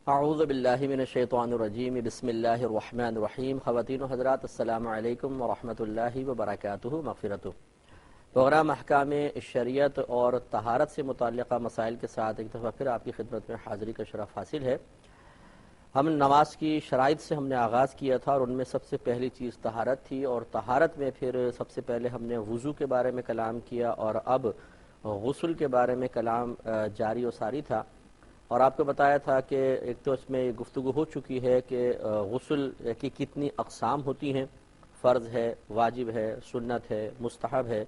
اعوذ باللہ من الشیطان الرجیم بسم اللہ الرحمن الرحیم۔ خواتین و حضرات السلام علیکم ورحمۃ اللہ وبرکاتہ مغفرتہ۔ پروگرام احکام شریعت اور طہارت سے متعلقہ مسائل کے ساتھ ایک دفعہ پھر آپ کی خدمت میں حاضری کا شرف حاصل ہے۔ ہم نماز کی شرائط سے ہم نے آغاز کیا تھا اور ان میں سب سے پہلی چیز طہارت تھی، اور طہارت میں پھر سب سے پہلے ہم نے وضو کے بارے میں کلام کیا اور اب غسل کے بارے میں کلام جاری و ساری تھا، اور آپ کو بتایا تھا کہ ایک تو اس میں گفتگو ہو چکی ہے کہ غسل کی کتنی اقسام ہوتی ہیں، فرض ہے، واجب ہے، سنت ہے، مستحب ہے،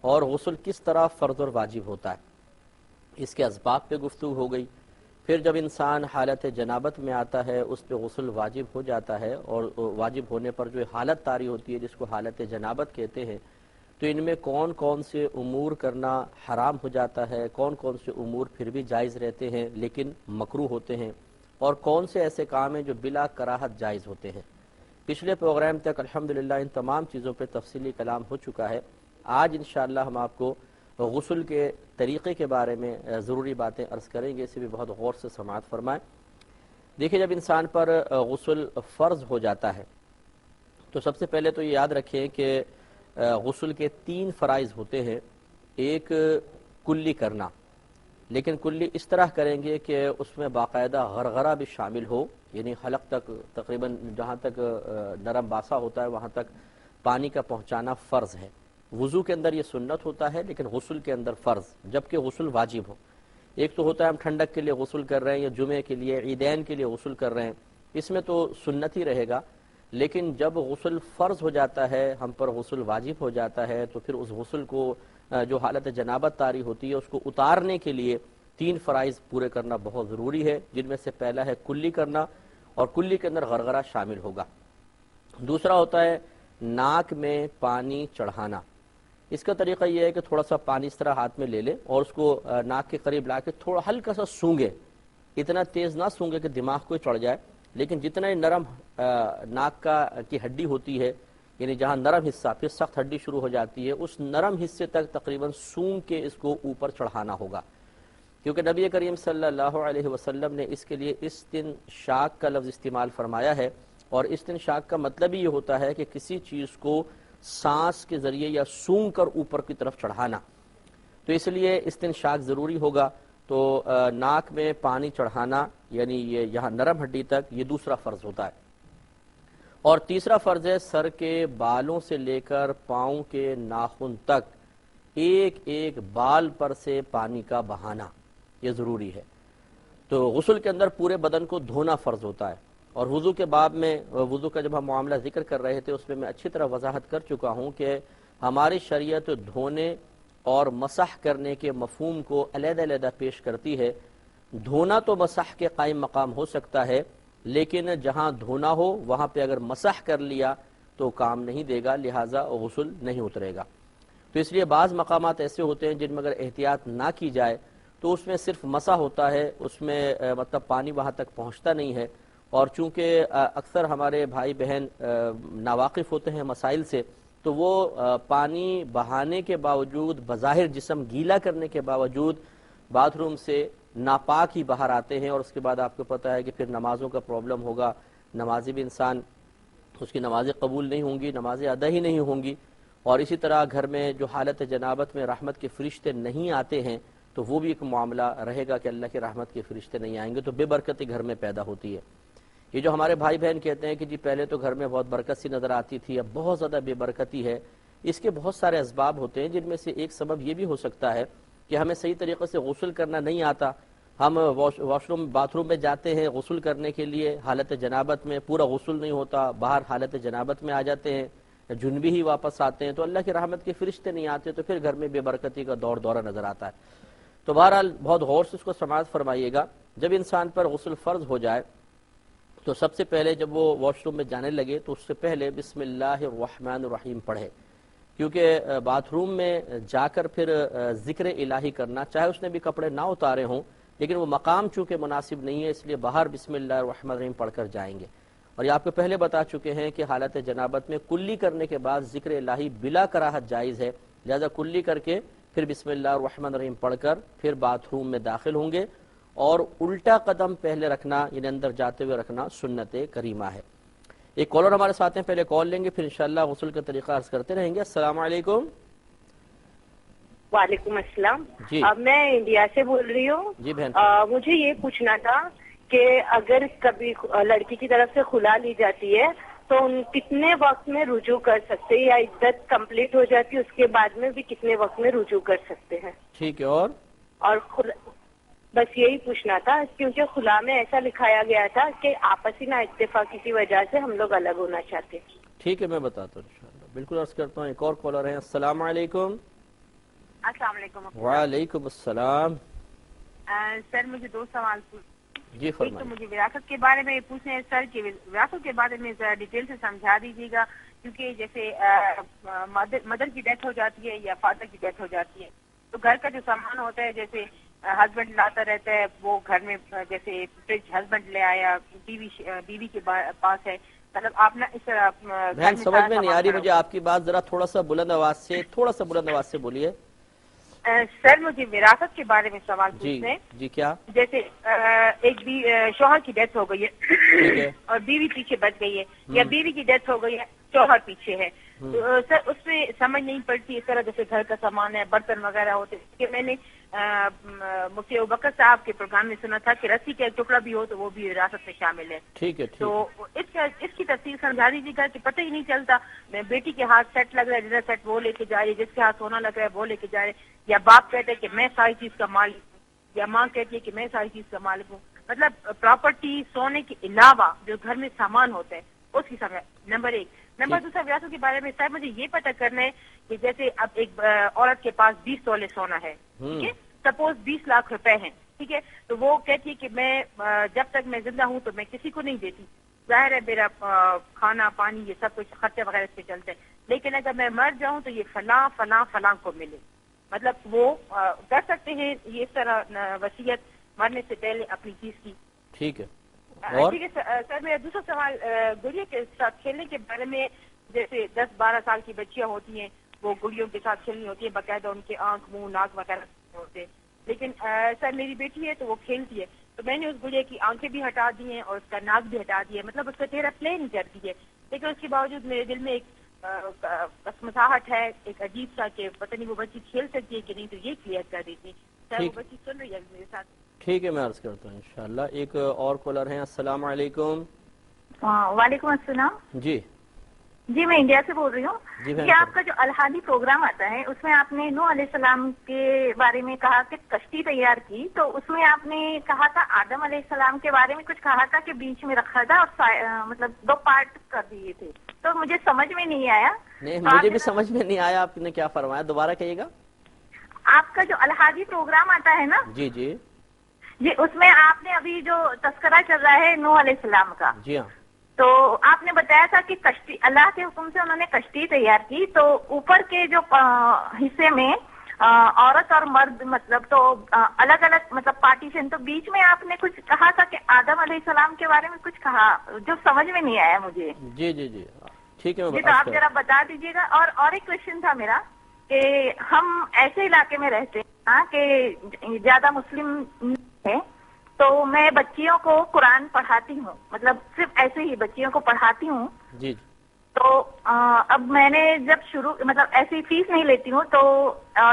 اور غسل کس طرح فرض اور واجب ہوتا ہے، اس کے اسباب پہ گفتگو ہو گئی۔ پھر جب انسان حالت جنابت میں آتا ہے اس پہ غسل واجب ہو جاتا ہے، اور واجب ہونے پر جو حالت طاری ہوتی ہے جس کو حالت جنابت کہتے ہیں، تو ان میں کون کون سے امور کرنا حرام ہو جاتا ہے، کون کون سے امور پھر بھی جائز رہتے ہیں لیکن مکروہ ہوتے ہیں، اور کون سے ایسے کام ہیں جو بلا کراہت جائز ہوتے ہیں۔ پچھلے پروگرام تک الحمدللہ ان تمام چیزوں پہ تفصیلی کلام ہو چکا ہے۔ آج انشاءاللہ ہم آپ کو غسل کے طریقے کے بارے میں ضروری باتیں عرض کریں گے، اسے بھی بہت غور سے سماعت فرمائیں۔ دیکھیں، جب انسان پر غسل فرض ہو جاتا ہے تو سب سے پہلے تو یہ یاد رکھیں کہ غسل کے 3 فرائض ہوتے ہیں۔ ایک کلی کرنا، لیکن کلی اس طرح کریں گے کہ اس میں باقاعدہ غرغرہ بھی شامل ہو، یعنی حلق تک تقریباً جہاں تک نرم باسا ہوتا ہے وہاں تک پانی کا پہنچانا فرض ہے۔ وضو کے اندر یہ سنت ہوتا ہے لیکن غسل کے اندر فرض، جبکہ غسل واجب ہو۔ ایک تو ہوتا ہے ہم ٹھنڈک کے لیے غسل کر رہے ہیں یا جمعے کے لیے، عیدین کے لیے غسل کر رہے ہیں، اس میں تو سنت ہی رہے گا، لیکن جب غسل فرض ہو جاتا ہے، ہم پر غسل واجب ہو جاتا ہے، تو پھر اس غسل کو جو حالت جنابت طاری ہوتی ہے اس کو اتارنے کے لیے 3 فرائض پورے کرنا بہت ضروری ہے، جن میں سے پہلا ہے کلی کرنا، اور کلی کے اندر غرغرہ شامل ہوگا۔ دوسرا ہوتا ہے ناک میں پانی چڑھانا۔ اس کا طریقہ یہ ہے کہ تھوڑا سا پانی اس طرح ہاتھ میں لے لیں اور اس کو ناک کے قریب لا کے تھوڑا ہلکا سا سونگے، اتنا تیز نہ سونگے کہ دماغ کو چڑھ جائے، لیکن جتنا ہی نرم ناک کی ہڈی ہوتی ہے، یعنی جہاں نرم حصہ پھر سخت ہڈی شروع ہو جاتی ہے، اس نرم حصے تک تقریباً سونگ کے اس کو اوپر چڑھانا ہوگا، کیونکہ نبی کریم صلی اللہ علیہ وسلم نے اس کے لیے استنشاق کا لفظ استعمال فرمایا ہے، اور استنشاق کا مطلب ہی یہ ہوتا ہے کہ کسی چیز کو سانس کے ذریعے یا سونگ کر اوپر کی طرف چڑھانا، تو اس لیے استنشاق ضروری ہوگا۔ تو ناک میں پانی چڑھانا، یعنی یہ یہاں نرم ہڈی تک، یہ دوسرا فرض ہوتا ہے۔ اور تیسرا فرض ہے سر کے بالوں سے لے کر پاؤں کے ناخن تک ایک ایک بال پر سے پانی کا بہانا، یہ ضروری ہے۔ تو غسل کے اندر پورے بدن کو دھونا فرض ہوتا ہے، اور وضو کے باب میں وضو کا جب ہم معاملہ ذکر کر رہے تھے اس میں اچھی طرح وضاحت کر چکا ہوں کہ ہماری شریعت دھونے اور مسح کرنے کے مفہوم کو علیحدہ علیحدہ پیش کرتی ہے۔ دھونا تو مسح کے قائم مقام ہو سکتا ہے، لیکن جہاں دھونا ہو وہاں پہ اگر مسح کر لیا تو کام نہیں دے گا، لہٰذا غسل نہیں اترے گا۔ تو اس لیے بعض مقامات ایسے ہوتے ہیں جن میں اگر احتیاط نہ کی جائے تو اس میں صرف مسح ہوتا ہے، اس میں مطلب پانی وہاں تک پہنچتا نہیں ہے، اور چونکہ اکثر ہمارے بھائی بہن ناواقف ہوتے ہیں مسائل سے، تو وہ پانی بہانے کے باوجود، بظاہر جسم گیلا کرنے کے باوجود باتھ روم سے ناپاک ہی باہر آتے ہیں، اور اس کے بعد آپ کو پتہ ہے کہ پھر نمازوں کا پرابلم ہوگا، نمازی بھی انسان، اس کی نمازیں قبول نہیں ہوں گی، نمازیں ادا ہی نہیں ہوں گی، اور اسی طرح گھر میں جو حالت جنابت میں رحمت کے فرشتے نہیں آتے ہیں تو وہ بھی ایک معاملہ رہے گا کہ اللہ کے رحمت کے فرشتے نہیں آئیں گے، تو بے برکتی گھر میں پیدا ہوتی ہے۔ یہ جو ہمارے بھائی بہن کہتے ہیں کہ جی پہلے تو گھر میں بہت برکت سی نظر آتی تھی، اب بہت زیادہ بے برکتی ہے، اس کے بہت سارے اسباب ہوتے ہیں، جن میں سے ایک سبب یہ بھی ہو سکتا ہے کہ ہمیں صحیح طریقے سے غسل کرنا نہیں آتا۔ ہم واش روم باتھ روم میں جاتے ہیں غسل کرنے کے لیے حالت جنابت میں، پورا غسل نہیں ہوتا، باہر حالت جنابت میں آ جاتے ہیں، جنبی ہی واپس آتے ہیں، تو اللہ کی رحمت کے فرشتے نہیں آتے، تو پھر گھر میں بے برکتی کا دورہ نظر آتا ہے۔ تو بہرحال بہت غور سے اس کو سماعت فرمائیے گا۔ جب انسان پر غسل فرض ہو جائے تو سب سے پہلے جب وہ واش روم میں جانے لگے تو اس سے پہلے بسم اللہ الرحمن الرحیم پڑھے، کیونکہ باتھ روم میں جا کر پھر ذکر الہی کرنا، چاہے اس نے بھی کپڑے نہ اتارے ہوں، لیکن وہ مقام چونکہ مناسب نہیں ہے، اس لیے باہر بسم اللہ الرحمن الرحیم پڑھ کر جائیں گے۔ اور یہ آپ کو پہلے بتا چکے ہیں کہ حالت جنابت میں کلی کرنے کے بعد ذکر الہی بلا کراہت جائز ہے، لہذا کلی کر کے پھر بسم اللہ الرحمن الرحیم پڑھ کر پھر باتھ روم میں داخل ہوں گے، اور الٹا قدم پہلے رکھنا یعنی اندر جاتے ہوئے رکھنا سنت کریمہ ہے۔ ایک کالر ہمارے ساتھ ہیں، پہلے کال لیں گے پھر انشاءاللہ غسل کا طریقہ عرض کرتے رہیں گے۔ السلام علیکم۔ وعلیکم السلام۔ جی میں انڈیا سے بول رہی ہوں۔ جی بہن، مجھے یہ پوچھنا تھا کہ اگر کبھی لڑکی کی طرف سے خلا لی جاتی ہے تو ان کتنے وقت میں رجوع کر سکتے ہیں، یا عدت کمپلیٹ ہو جاتی ہے اس کے بعد میں بھی کتنے وقت میں رجوع کر سکتے ہیں؟ ٹھیک ہے، اور بس یہی پوچھنا تھا کیونکہ خلا میں ایسا لکھایا گیا تھا کہ آپسی نہ اتفاقی کی وجہ سے ہم لوگ الگ ہونا چاہتے ہیں۔ ٹھیک ہے، میں بتاتا ہوں انشاءاللہ، بالکل عرض کرتا ہوں۔ ایک اور کالر ہیں، السلام علیکم۔ السلام علیکم۔ وعلیکم السلام۔ سر مجھے دو سوال جی ایک تو فرمائیں۔ مجھے وراثت کے بارے میں پوچھنا ہے سر کہ وراثت کے بارے میں ذرا ڈیٹیل سے سمجھا دیجیے گا، کیونکہ جیسے مدر کی ڈیتھ ہو جاتی ہے یا فادر کی ڈیتھ ہو جاتی ہے تو گھر کا جو سامان ہوتا ہے، جیسے ہسبینڈ لاتا رہتا ہے وہ گھر میں، جیسے فریج ہسبینڈ لے آیا، بیوی کے پاس ہے، مطلب آپ نا اس طرح بہن سمجھ میں نہیں آ رہی مجھے آپ کی بات، ذرا تھوڑا سا بلند آواز سے بولیے۔ سر مجھے وراثت کے بارے میں سوال پوچھنے، جی کیا؟ جیسے ایک شوہر کی ڈیتھ ہو گئی ٹھیک ہے ہے، اور بیوی پیچھے بچ گئی ہے، یا بیوی کی ڈیتھ ہو گئی ہے شوہر پیچھے ہے، تو سر اس میں سمجھ نہیں پڑتی اس طرح جیسے گھر کا سامان ہے، برتن وغیرہ ہوتے ہیں، کہ میں نے مفتی ابوبکر صاحب کے پروگرام میں سنا تھا کہ رسی کا ایک ٹکڑا بھی ہو تو وہ بھی وراثت میں شامل ہے۔ ٹھیک ہے، تو اس کی تفصیل سمجھا دیجیے گا کہ پتہ ہی نہیں چلتا، میں بیٹی کے ہاتھ سیٹ لگ رہا ہے، ڈنر سیٹ وہ لے کے جا رہی ہے، جس کے ہاتھ سونا لگ رہا ہے وہ لے کے جا رہے، یا باپ کہتے ہیں کہ میں ساری چیز کا مالک ہوں، یا ماں کہتی ہے کہ میں ساری چیز کا مالک ہوں، مطلب پراپرٹی سونے کے علاوہ جو گھر میں سامان ہوتا ہے اس کی سمجھ، نمبر ایک۔ نمبر دوسرا وراثت کے بارے میں سر مجھے یہ پتہ کرنا ہے کہ جیسے اب ایک عورت کے پاس 20 تولے سونا ہے، ٹھیک ہے، سپوز 20 لاکھ روپے ہیں، ٹھیک ہے، تو وہ کہتی ہے کہ میں جب تک میں زندہ ہوں تو میں کسی کو نہیں دیتی، ظاہر ہے میرا کھانا پانی یہ سب کچھ خرچے وغیرہ اس پہ چلتے ہیں، لیکن اگر میں مر جاؤں تو یہ فلاں فلاں فلاں کو ملے، مطلب وہ کر سکتے ہیں یہ اس طرح وصیت مرنے سے پہلے اپنی چیز کی؟ ٹھیک ہے، ٹھیک ہے سر میرا دوسرا سوال گڑیا کے ساتھ کھیلنے کے بارے میں، جیسے 10-12 سال کی بچیاں ہوتی ہیں وہ گڑیوں کے ساتھ کھیلنی ہوتی ہے، باقاعدہ ان کے آنکھ منہ ناک وغیرہ ہوتے ہیں، لیکن سر میری بیٹی ہے تو وہ کھیلتی ہے تو میں نے اس گڑیا کی آنکھیں بھی ہٹا دی ہیں اور اس کا ناک بھی ہٹا دیا ہے، مطلب اس کا چہرہ پلین کر دی ہے، لیکن اس کے باوجود میرے دل میں ایک مساہٹ ہے، ایک عجیب سا کہ پتہ نہیں وہ بچی کھیل سکتی ہے کہ نہیں، تو یہ کلیئر کر دیتی سر، وہ بچی سن رہی ہے میرے ساتھ؟ ٹھیک ہے، میں عرض کرتا ہوں انشاءاللہ۔ ایک اور کالر ہیں، السلام علیکم۔ وعلیکم السلام۔ جی میں انڈیا سے بول رہی ہوں۔ یہ آپ کا جو الحادی پروگرام آتا ہے اس میں آپ نے نوح علیہ السلام کے بارے میں کہا کہ کشتی تیار کی، تو اس میں آپ نے کہا تھا آدم علیہ السلام کے بارے میں کچھ کہا تھا کہ بیچ میں رکھا تھا اور مطلب 2 پارٹ کر دیے تھے، تو مجھے سمجھ میں نہیں آیا۔ نہیں مجھے بھی سمجھ میں نہیں آیا آپ نے کیا فرمایا، دوبارہ کہیے گا۔ آپ کا جو الحادی پروگرام آتا ہے نا، جی جی جی اس میں آپ نے ابھی جو تذکرہ چل رہا ہے نوح علیہ السلام کا، جی ہاں، تو آپ نے بتایا تھا کہ کشتی اللہ کے حکم سے انہوں نے کشتی تیار کی، تو اوپر کے جو حصے میں عورت اور مرد مطلب تو الگ الگ مطلب پارٹیشن، تو بیچ میں آپ نے کچھ کہا تھا کہ آدم علیہ السلام کے بارے میں کچھ کہا جو سمجھ میں نہیں آیا مجھے۔ جی جی جی ٹھیک ہے، جی تو آپ ذرا بتا دیجیے گا۔ اور ایک کوشچن تھا میرا کہ ہم ایسے علاقے میں رہتے ہیں کہ زیادہ مسلم ہے، تو میں بچیوں کو قرآن پڑھاتی ہوں، مطلب صرف ایسے ہی بچیوں کو پڑھاتی ہوں، جی تو اب میں نے جب شروع مطلب ایسی فیس نہیں لیتی ہوں، تو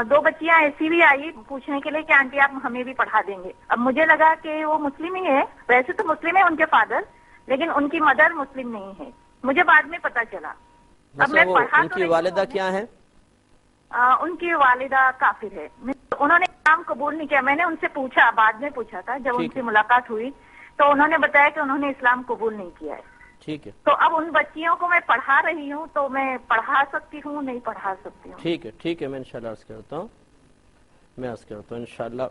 2 بچیاں ایسی بھی آئی پوچھنے کے لیے کہ آنٹی آپ ہمیں بھی پڑھا دیں گے۔ اب مجھے لگا کہ وہ مسلم ہی ہے، ویسے تو مسلم ہے ان کے فادر، لیکن ان کی مدر مسلم نہیں ہے، مجھے بعد میں پتا چلا۔ اب میں پڑھا ان کی والدہ کیا ہے؟ ان کی والدہ کافر ہے، انہوں نے اسلام قبول نہیں کیا۔ میں نے ان سے پوچھا، بعد میں پوچھا تھا جب ان سے ملاقات ہوئی، تو انہوں نے بتایا کہ انہوں نے اسلام قبول نہیں کیا ہے۔ ٹھیک ہے، تو اب ان بچیوں کو میں پڑھا رہی ہوں، تو میں پڑھا سکتی ہوں نہیں پڑھا سکتی ہوں؟ ٹھیک ہے، میں انشاءاللہ عرض کرتا ہوں انشاءاللہ۔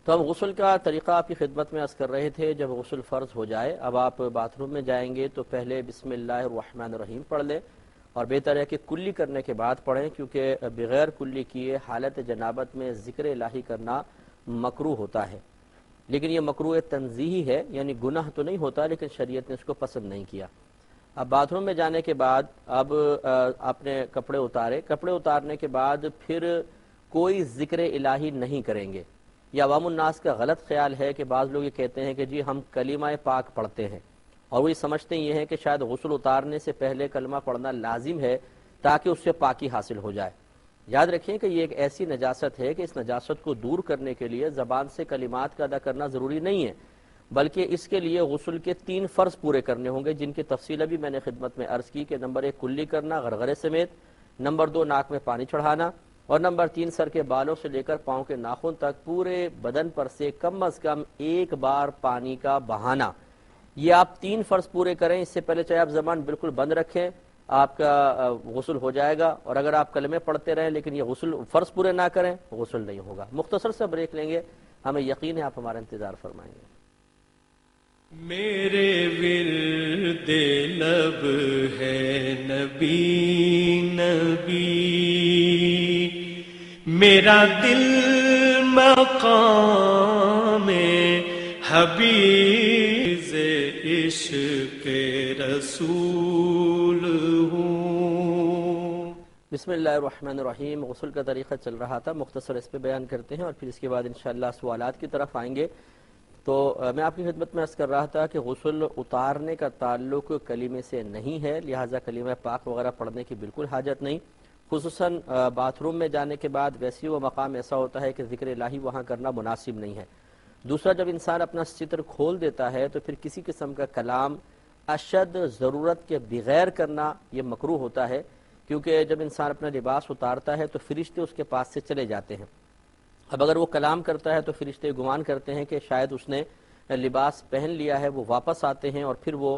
تو ہم غسل کا طریقہ آپ کی خدمت میں عرض کر رہے تھے۔ جب غسل فرض ہو جائے، اب آپ باتھ روم میں جائیں گے تو پہلے بسم اللہ الرحمن الرحیم پڑھ لیں، اور بہتر ہے کہ کلی کرنے کے بعد پڑھیں، کیونکہ بغیر کلی کیے حالت جنابت میں ذکر الہی کرنا مکروہ ہوتا ہے، لیکن یہ مکروہ تنزیہی ہے، یعنی گناہ تو نہیں ہوتا لیکن شریعت نے اس کو پسند نہیں کیا۔ اب باتھ روم میں جانے کے بعد اب آپ نے کپڑے اتارے، کپڑے اتارنے کے بعد پھر کوئی ذکر الہی نہیں کریں گے، یہ عوام الناس کا غلط خیال ہے کہ بعض لوگ یہ کہتے ہیں کہ جی ہم کلمہ پاک پڑھتے ہیں، اور وہ یہ سمجھتے یہ ہیں کہ شاید غسل اتارنے سے پہلے کلمہ پڑھنا لازم ہے تاکہ اس سے پاکی حاصل ہو جائے۔ یاد رکھیں کہ یہ ایک ایسی نجاست ہے کہ اس نجاست کو دور کرنے کے لیے زبان سے کلمات کا ادا کرنا ضروری نہیں ہے، بلکہ اس کے لیے غسل کے 3 فرض پورے کرنے ہوں گے، جن کی تفصیل ابھی میں نے خدمت میں عرض کی کہ نمبر 1 کلی کرنا غرغرے سمیت، نمبر 2 ناک میں پانی چڑھانا، اور نمبر 3 سر کے بالوں سے لے کر پاؤں کے ناخن تک پورے بدن پر سے کم از کم 1 بار پانی کا بہانا۔ یہ آپ 3 فرض پورے کریں، اس سے پہلے چاہے آپ زبان بالکل بند رکھیں، آپ کا غسل ہو جائے گا، اور اگر آپ کلمے پڑھتے رہیں لیکن یہ غسل فرض پورے نہ کریں غسل نہیں ہوگا۔ مختصر سے بریک لیں گے، ہمیں یقین ہے آپ ہمارا انتظار فرمائیں گے۔ میرے ورد لب ہے نبی نبی، میرا دل مقام حبیب عشق رسول ہوں۔ بسم اللہ الرحمن الرحیم۔ غسل کا طریقہ چل رہا تھا، مختصر اس پہ بیان کرتے ہیں اور پھر اس کے بعد انشاءاللہ سوالات کی طرف آئیں گے۔ تو میں آپ کی خدمت میں عرض کر رہا تھا کہ غسل اتارنے کا تعلق کلمے سے نہیں ہے، لہٰذا کلمہ پاک وغیرہ پڑھنے کی بالکل حاجت نہیں، خصوصاً باتھ روم میں جانے کے بعد ویسی وہ مقام ایسا ہوتا ہے کہ ذکر الہی وہاں کرنا مناسب نہیں ہے۔ دوسرا، جب انسان اپنا ستر کھول دیتا ہے تو پھر کسی قسم کا کلام اشد ضرورت کے بغیر کرنا یہ مکروہ ہوتا ہے، کیونکہ جب انسان اپنا لباس اتارتا ہے تو فرشتے اس کے پاس سے چلے جاتے ہیں۔ اب اگر وہ کلام کرتا ہے تو فرشتے گمان کرتے ہیں کہ شاید اس نے لباس پہن لیا ہے، وہ واپس آتے ہیں، اور پھر وہ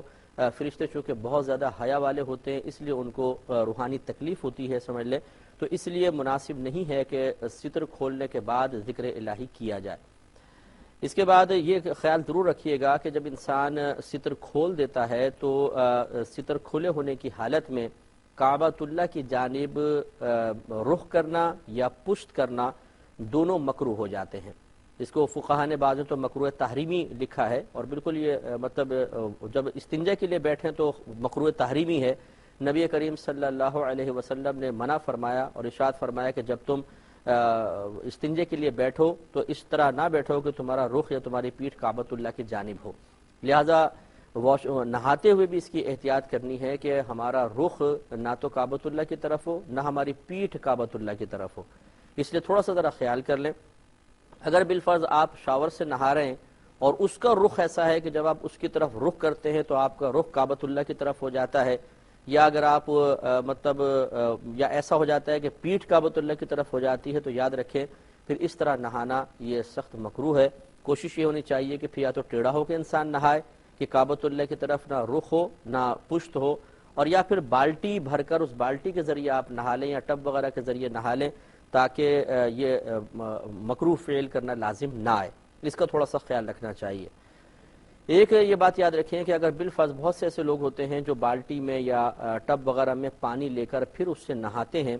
فرشتے چونکہ بہت زیادہ حیا والے ہوتے ہیں اس لیے ان کو روحانی تکلیف ہوتی ہے سمجھ لے، تو اس لیے مناسب نہیں ہے کہ ستر کھولنے کے بعد ذکر الہی کیا جائے۔ اس کے بعد یہ خیال ضرور رکھیے گا کہ جب انسان ستر کھول دیتا ہے تو ستر کھلے ہونے کی حالت میں کعبۃ اللہ کی جانب رخ کرنا یا پشت کرنا دونوں مکروہ ہو جاتے ہیں۔ اس کو فقہا نے بعض تو مکروہ تحریمی لکھا ہے، اور بالکل یہ مطلب جب استنجا کے لیے بیٹھیں تو مکروہ تحریمی ہے۔ نبی کریم صلی اللہ علیہ وسلم نے منع فرمایا اور ارشاد فرمایا کہ جب تم استنجے کے لیے بیٹھو تو اس طرح نہ بیٹھو کہ تمہارا رخ یا تمہاری پیٹھ کعبۃ اللہ کی جانب ہو، لہذا نہاتے ہوئے بھی اس کی احتیاط کرنی ہے کہ ہمارا رخ نہ تو کعبۃ اللہ کی طرف ہو نہ ہماری پیٹھ کعبۃ اللہ کی طرف ہو، اس لیے تھوڑا سا ذرا خیال کر لیں۔ اگر بالفرض آپ شاور سے نہا رہے ہیں اور اس کا رخ ایسا ہے کہ جب آپ اس کی طرف رخ کرتے ہیں تو آپ کا رخ کعبۃ اللہ کی طرف ہو جاتا ہے، یا اگر آپ یا ایسا ہو جاتا ہے کہ پیٹھ کعبۃ اللہ کی طرف ہو جاتی ہے، تو یاد رکھیں پھر اس طرح نہانا یہ سخت مکروہ ہے۔ کوشش یہ ہونی چاہیے کہ پھر یا تو ٹیڑھا ہو کے انسان نہائے کہ کعبۃ اللہ کی طرف نہ رخ ہو نہ پشت ہو، اور یا پھر بالٹی بھر کر اس بالٹی کے ذریعے آپ نہا لیں یا ٹب وغیرہ کے ذریعے نہا لیں، تاکہ یہ مکروہ فعل کرنا لازم نہ آئے، اس کا تھوڑا سا خیال رکھنا چاہیے۔ ایک یہ بات یاد رکھیں کہ اگر بالفرض بہت سے ایسے لوگ ہوتے ہیں جو بالٹی میں یا ٹب وغیرہ میں پانی لے کر پھر اس سے نہاتے ہیں،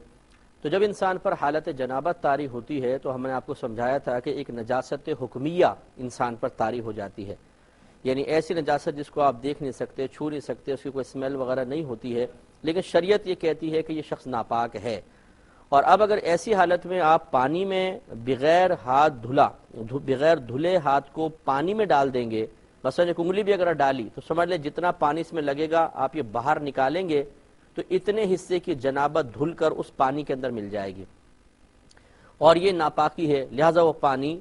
تو جب انسان پر حالت جنابت طاری ہوتی ہے تو ہم نے آپ کو سمجھایا تھا کہ ایک نجاست حکمیہ انسان پر طاری ہو جاتی ہے، یعنی ایسی نجاست جس کو آپ دیکھ نہیں سکتے، چھو نہیں سکتے، اس کی کوئی اسمیل وغیرہ نہیں ہوتی ہے، لیکن شریعت یہ کہتی ہے کہ یہ شخص ناپاک ہے۔ اور اب اگر ایسی حالت میں آپ پانی میں بغیر دھلے ہاتھ کو پانی میں ڈال دیں گے، مثلا ایک انگلی بھی اگر ڈالی تو سمجھ لیں جتنا پانی اس میں لگے گا آپ یہ باہر نکالیں گے تو اتنے حصے کی جنابت دھل کر اس پانی کے اندر مل جائے گی، اور یہ ناپاکی ہے، لہذا وہ پانی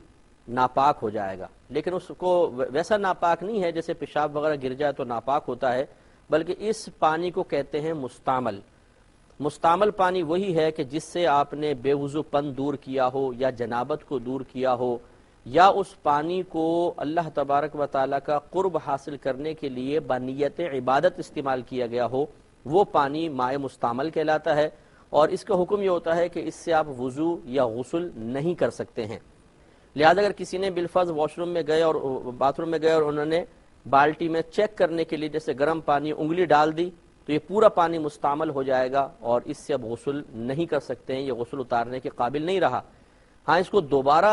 ناپاک ہو جائے گا۔ لیکن اس کو ویسا ناپاک نہیں ہے جیسے پیشاب وغیرہ گر جائے تو ناپاک ہوتا ہے، بلکہ اس پانی کو کہتے ہیں مستعمل۔ مستعمل پانی وہی ہے کہ جس سے آپ نے بے وضو پن دور کیا ہو یا جنابت کو دور کیا ہو، یا اس پانی کو اللہ تبارک و تعالیٰ کا قرب حاصل کرنے کے لیے بنیت عبادت استعمال کیا گیا ہو، وہ پانی مائع مستعمل کہلاتا ہے، اور اس کا حکم یہ ہوتا ہے کہ اس سے آپ وضو یا غسل نہیں کر سکتے ہیں۔ لہذا اگر کسی نے بالفرض واش روم میں گئے اور باتھ روم میں گئے اور انہوں نے بالٹی میں چیک کرنے کے لیے جیسے گرم پانی انگلی ڈال دی تو یہ پورا پانی مستعمل ہو جائے گا اور اس سے اب غسل نہیں کر سکتے ہیں، یہ غسل اتارنے کے قابل نہیں رہا۔ ہاں، اس کو دوبارہ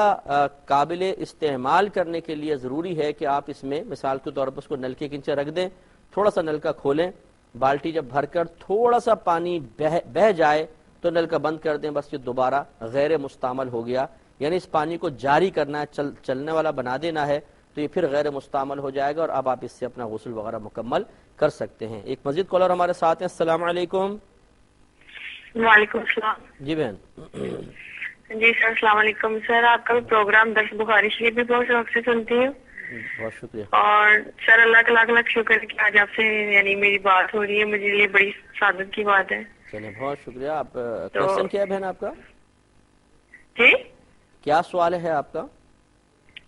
قابل استعمال کرنے کے لیے ضروری ہے کہ آپ اس میں مثال کے طور پر اس کو نلکے کے نیچے رکھ دیں، تھوڑا سا نلکا کھولیں، بالٹی جب بھر کر تھوڑا سا پانی بہہ جائے تو نلکا بند کر دیں، بس یہ دوبارہ غیر مستعمل ہو گیا، یعنی اس پانی کو جاری کرنا ہے، چلنے والا بنا دینا ہے، تو یہ پھر غیر مستعمل ہو جائے گا اور اب آپ اس سے اپنا غسل وغیرہ مکمل کر سکتے ہیں۔ ایک مزید کالر ہمارے ساتھ ہیں۔ السلام علیکم۔ وعلیکم السلام۔ جی بہن۔ جی سر السلام علیکم۔ سر آپ کا پروگرام درس بخاری شریف بھی بہت شوق سے سنتی ہوں، بہت شکریہ۔ اور سر اللہ کا لاکھ لاکھ شکر کہ آج آپ سے یعنی میری بات ہو رہی ہے، مجھے یہ بڑی سعادت کی بات ہے۔ چلیں بہت شکریہ۔ آپ کوشچن کیا ہے بہن آپ کا؟ جی کیا سوال ہے آپ کا؟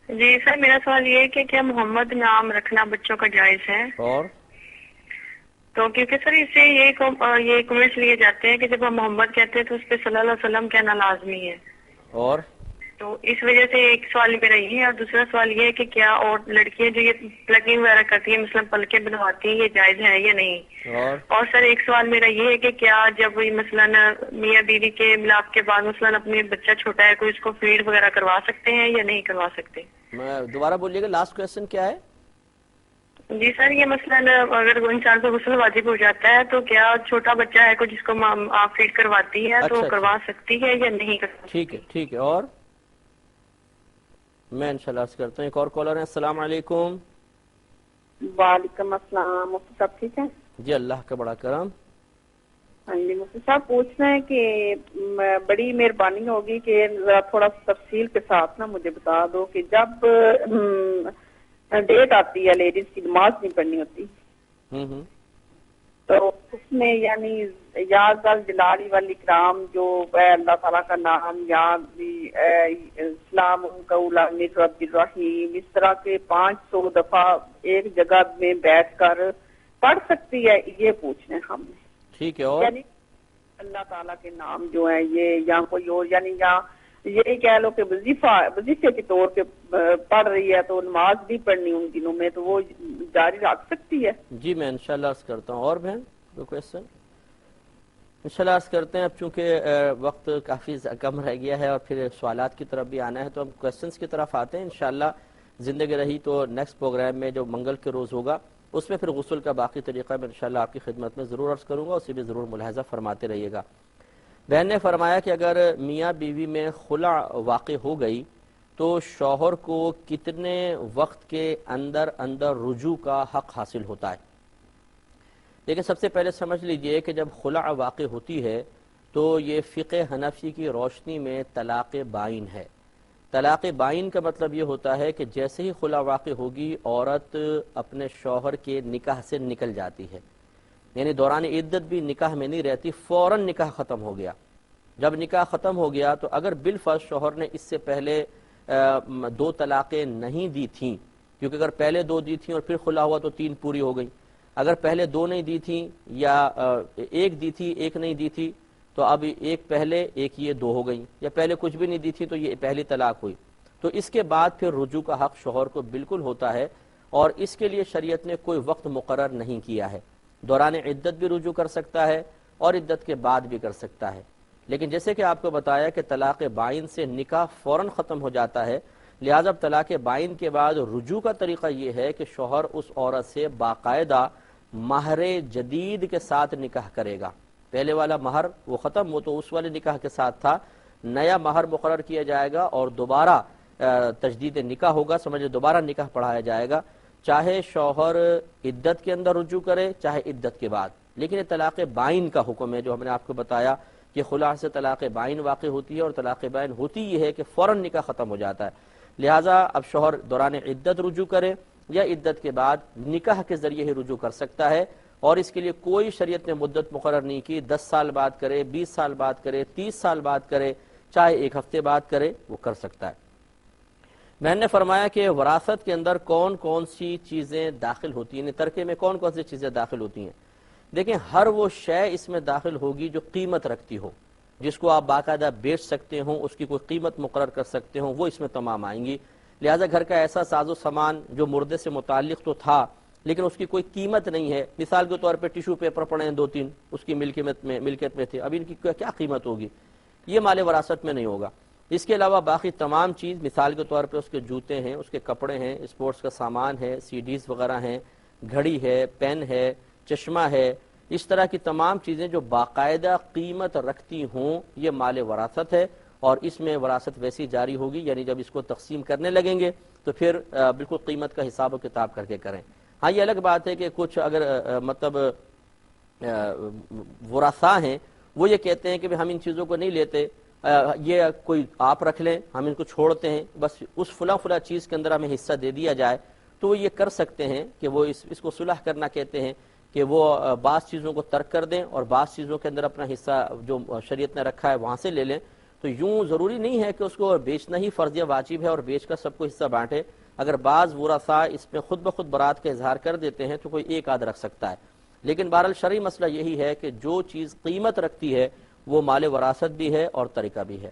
جی سر میرا سوال یہ ہے کہ کیا محمد نام رکھنا بچوں کا جائز ہے؟ اور تو کیونکہ سر اس سے یہ کمنٹس لیے جاتے ہیں کہ جب ہم محمد کہتے ہیں تو اس پہ صلی اللہ علیہ وسلم کہنا لازمی ہے، اور تو اس وجہ سے ایک سوال میرا یہ ہے، اور دوسرا سوال یہ ہے کہ کیا اور لڑکیاں جو یہ پلکنگ وغیرہ کرتی ہیں مثلا پلکیں بنواتی ہیں، یہ جائز ہے یا نہیں؟ اور سر ایک سوال میرا یہ ہے کہ کیا جب مثلا میاں بیوی کے ملاپ کے بعد مثلا اپنے بچہ چھوٹا ہے کوئی اس کو فیڈ وغیرہ کروا سکتے ہیں یا نہیں کروا سکتے؟ میں دوبارہ بولیے گا، لاسٹ کویشچن کیا ہے؟ جی سر یہ مثلا اگر انسان کو غسل واجب ہو جاتا ہے تو کیا چھوٹا بچہ ہے کوئی جس کو آپ فیڈ کرواتی ہے تو کروا سکتی ہے یا نہیں کروا؟ ٹھیک ہے ٹھیک ہے۔ اور میں انشاءاللہ عرض کرتا ہوں۔ ایک اور کالر ہیں۔ السلام علیکم۔ وعلیکم السلام۔ مفتی صاحب ٹھیک ہے؟ جی اللہ کا بڑا کرم۔ ہاں جی مفتی صاحب پوچھنا ہے کہ بڑی مہربانی ہوگی کہ ذرا تھوڑا تفصیل کے ساتھ نا مجھے بتا دو کہ جب ڈیٹ آتی ہے لیڈیز کی نماز نہیں پڑھنی ہوتی تو اس میں یعنی یا جلالی والاکرام جو اللہ تعالیٰ کا نام یا اسلام عبد الرحیم اس طرح کے 500 دفعہ ایک جگہ میں بیٹھ کر پڑھ سکتی ہے، یہ پوچھنا ہے ہم نے۔ ٹھیک ہے۔ اور یعنی اللہ تعالیٰ کے نام جو ہے یہ یا کوئی اور یعنی یا یہ کہہ لو کہ وظیفے کے طور پہ پڑھ رہی ہے تو نماز بھی پڑھنی ان دنوں میں تو وہ جاری رکھ سکتی ہے؟ جی میں انشاءاللہ عرض کرتا ہوں۔ اور بہن کوئی کویسچن؟ انشاءاللہ عرض کرتے ہیں۔ اب چونکہ وقت کافی کم رہ گیا ہے اور پھر سوالات کی طرف بھی آنا ہے تو ہم کویسچنز کی طرف آتے ہیں۔ انشاءاللہ زندگی رہی تو نیکسٹ پروگرام میں جو منگل کے روز ہوگا اس میں پھر غسل کا باقی طریقہ میں انشاءاللہ آپ کی خدمت میں ضرور عرض کروں گا، اسے بھی ضرور ملاحظہ فرماتے رہیے گا۔ بہن نے فرمایا کہ اگر میاں بیوی میں خلع واقع ہو گئی تو شوہر کو کتنے وقت کے اندر رجوع کا حق حاصل ہوتا ہے؟ لیکن سب سے پہلے سمجھ لیجئے کہ جب خلع واقع ہوتی ہے تو یہ فقہ حنفی کی روشنی میں طلاق بائن ہے۔ طلاق بائن کا مطلب یہ ہوتا ہے کہ جیسے ہی خلع واقع ہوگی عورت اپنے شوہر کے نکاح سے نکل جاتی ہے، یعنی دوران عدت بھی نکاح میں نہیں رہتی، فوراً نکاح ختم ہو گیا۔ جب نکاح ختم ہو گیا تو اگر بالفرض شوہر نے اس سے پہلے 2 طلاقیں نہیں دی تھیں، کیونکہ اگر پہلے 2 دی تھیں اور پھر خلع ہوا تو 3 پوری ہو گئی، اگر پہلے 2 نہیں دی تھیں یا 1 دی تھی 1 نہیں دی تھی تو اب 1 پہلے 1 یہ 2 ہو گئی، یا پہلے کچھ بھی نہیں دی تھی تو یہ پہلی طلاق ہوئی، تو اس کے بعد پھر رجوع کا حق شوہر کو بالکل ہوتا ہے، اور اس کے لیے شریعت نے کوئی وقت مقرر نہیں کیا ہے۔ دوران عدت بھی رجوع کر سکتا ہے اور عدت کے بعد بھی کر سکتا ہے، لیکن جیسے کہ آپ کو بتایا کہ طلاق بائن سے نکاح فوراً ختم ہو جاتا ہے، لہذا طلاق بائن کے بعد رجوع کا طریقہ یہ ہے کہ شوہر اس عورت سے باقاعدہ مہر جدید کے ساتھ نکاح کرے گا۔ پہلے والا مہر وہ ختم ہو تو اس والے نکاح کے ساتھ تھا، نیا مہر مقرر کیا جائے گا اور دوبارہ تجدید نکاح ہوگا، سمجھے دوبارہ نکاح پڑھایا جائے گا، چاہے شوہر عدت کے اندر رجوع کرے چاہے عدت کے بعد۔ لیکن یہ طلاق بائن کا حکم ہے جو ہم نے آپ کو بتایا کہ خلع سے طلاق بائن واقع ہوتی ہے، اور طلاق بائن ہوتی یہ ہے کہ فوراً نکاح ختم ہو جاتا ہے، لہٰذا اب شوہر دوران عدت رجوع کرے یا عدت کے بعد نکاح کے ذریعے ہی رجوع کر سکتا ہے، اور اس کے لیے کوئی شریعت نے مدت مقرر نہیں کی، 10 سال بعد کرے، 20 سال بعد کرے، 30 سال بعد کرے، چاہے 1 ہفتے بعد کرے، وہ کر سکتا ہے۔ میں نے فرمایا کہ وراثت کے اندر کون کون سی چیزیں داخل ہوتی ہیں، ترکے میں کون کون سی چیزیں داخل ہوتی ہیں؟ دیکھیں ہر وہ شے اس میں داخل ہوگی جو قیمت رکھتی ہو، جس کو آپ باقاعدہ بیچ سکتے ہوں، اس کی کوئی قیمت مقرر کر سکتے ہوں، وہ اس میں تمام آئیں گی۔ لہٰذا گھر کا ایسا ساز و سامان جو مردے سے متعلق تو تھا لیکن اس کی کوئی قیمت نہیں ہے، مثال کے طور پہ ٹیشو پیپر پڑے ہیں 2-3 اس کی ملکیت میں تھے، اب ان کی کیا قیمت ہوگی؟ یہ مال وراثت میں نہیں ہوگا۔ اس کے علاوہ باقی تمام چیز، مثال کے طور پہ اس کے جوتے ہیں، اس کے کپڑے ہیں، اسپورٹس کا سامان ہے، CDs وغیرہ ہیں، گھڑی ہے، پین ہے، چشمہ ہے، اس طرح کی تمام چیزیں جو باقاعدہ قیمت رکھتی ہوں یہ مال وراثت ہے، اور اس میں وراثت ویسی جاری ہوگی، یعنی جب اس کو تقسیم کرنے لگیں گے تو پھر بالکل قیمت کا حساب و کتاب کر کے کریں۔ ہاں یہ الگ بات ہے کہ کچھ اگر مطلب ورثاء ہیں وہ یہ کہتے ہیں کہ ہم ان چیزوں کو نہیں لیتے، یہ کوئی آپ رکھ لیں، ہم ان کو چھوڑتے ہیں، بس اس فلاں چیز کے اندر ہمیں حصہ دے دیا جائے، تو وہ یہ کر سکتے ہیں کہ وہ اس کو صلح کرنا کہتے ہیں کہ وہ بعض چیزوں کو ترک کر دیں اور بعض چیزوں کے اندر اپنا حصہ جو شریعت نے رکھا ہے وہاں سے لے لیں۔ تو یوں ضروری نہیں ہے کہ اس کو بیچنا ہی فرض یا واجب ہے اور بیچ کر سب کو حصہ بانٹے۔ اگر بعض ورثاء اس میں خود بخود برات کا اظہار کر دیتے ہیں تو کوئی ایک آدھ رکھ سکتا ہے، لیکن بہرحال شرعی مسئلہ یہی ہے کہ جو چیز قیمت رکھتی ہے وہ مال وراثت بھی ہے اور ترکہ بھی ہے۔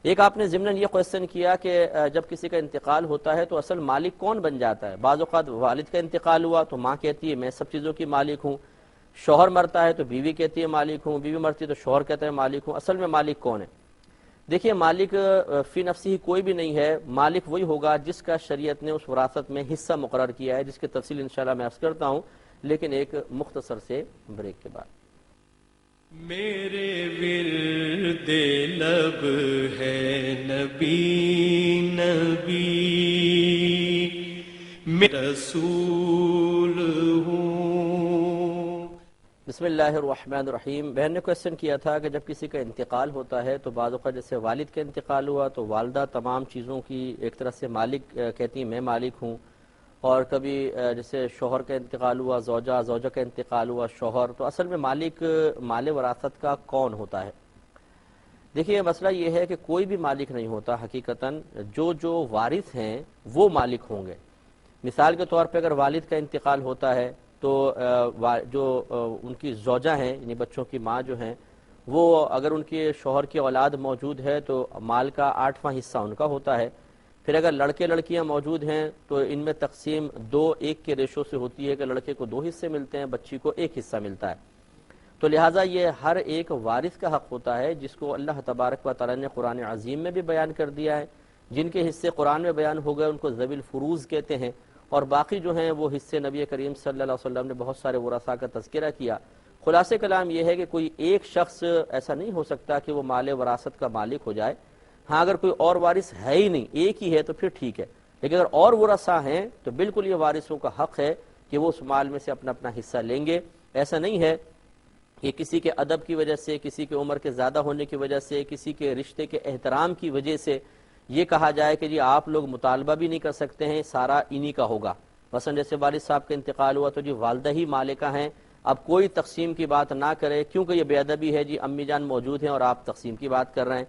ایک آپ نے ضمناً یہ کوشچن کیا کہ جب کسی کا انتقال ہوتا ہے تو اصل مالک کون بن جاتا ہے؟ بعض اوقات والد کا انتقال ہوا تو ماں کہتی ہے میں سب چیزوں کی مالک ہوں، شوہر مرتا ہے تو بیوی کہتی ہے مالک ہوں، بیوی مرتی ہے تو شوہر کہتا ہے مالک ہوں۔ اصل میں مالک کون ہے؟ دیکھیے مالک فی نفسی ہی کوئی بھی نہیں ہے، مالک وہی ہوگا جس کا شریعت نے اس وراثت میں حصہ مقرر کیا ہے، جس کی تفصیل انشاءاللہ میں عرض کرتا ہوں لیکن ایک مختصر سے بریک کے بعد۔ میرے ورد لب ہے نبی نبی، میں رسول ہوں۔ بسم اللہ الرحمن الرحیم۔ بہن نے کوشچن کیا تھا کہ جب کسی کا انتقال ہوتا ہے تو بعض اوقات جیسے والد کا انتقال ہوا تو والدہ تمام چیزوں کی ایک طرح سے مالک کہتی ہیں میں مالک ہوں، اور کبھی جیسے شوہر کا انتقال ہوا زوجہ کا انتقال ہوا شوہر، تو اصل میں مالک مال وراثت کا کون ہوتا ہے؟ دیکھیے مسئلہ یہ ہے کہ کوئی بھی مالک نہیں ہوتا حقیقتاً، جو وارث ہیں وہ مالک ہوں گے۔ مثال کے طور پہ اگر والد کا انتقال ہوتا ہے تو جو ان کی زوجہ ہیں یعنی بچوں کی ماں جو ہیں وہ اگر ان کے شوہر کی اولاد موجود ہے تو مال کا 8واں حصہ ان کا ہوتا ہے۔ پھر اگر لڑکے لڑکیاں موجود ہیں تو ان میں تقسیم 2:1 کے ریشو سے ہوتی ہے کہ لڑکے کو 2 حصے ملتے ہیں، بچی کو 1 حصہ ملتا ہے۔ تو لہٰذا یہ ہر ایک وارث کا حق ہوتا ہے جس کو اللہ تبارک و تعالی نے قرآن عظیم میں بھی بیان کر دیا ہے۔ جن کے حصے قرآن میں بیان ہو گئے ان کو ذوی الفروض کہتے ہیں، اور باقی جو ہیں وہ حصے نبی کریم صلی اللہ علیہ وسلم نے بہت سارے ورثاء کا تذکرہ کیا۔ خلاصہ کلام یہ ہے کہ کوئی ایک شخص ایسا نہیں ہو سکتا کہ وہ مال وراثت کا مالک ہو جائے۔ ہاں اگر کوئی اور وارث ہے ہی نہیں، ایک ہی ہے تو پھر ٹھیک ہے، لیکن اگر اور ورثاء ہیں تو بالکل یہ وارثوں کا حق ہے کہ وہ اس مال میں سے اپنا اپنا حصہ لیں گے۔ ایسا نہیں ہے کہ کسی کے ادب کی وجہ سے، کسی کے عمر کے زیادہ ہونے کی وجہ سے، کسی کے رشتے کے احترام کی وجہ سے یہ کہا جائے کہ جی آپ لوگ مطالبہ بھی نہیں کر سکتے ہیں، سارا انہی کا ہوگا۔ مثلا جیسے والد صاحب کا انتقال ہوا تو جی والدہ ہی مالکہ ہیں، اب کوئی تقسیم کی بات نہ کرے کیونکہ یہ بے ادبی ہے، جی امی جان موجود ہیں اور آپ تقسیم کی بات کر رہے ہیں۔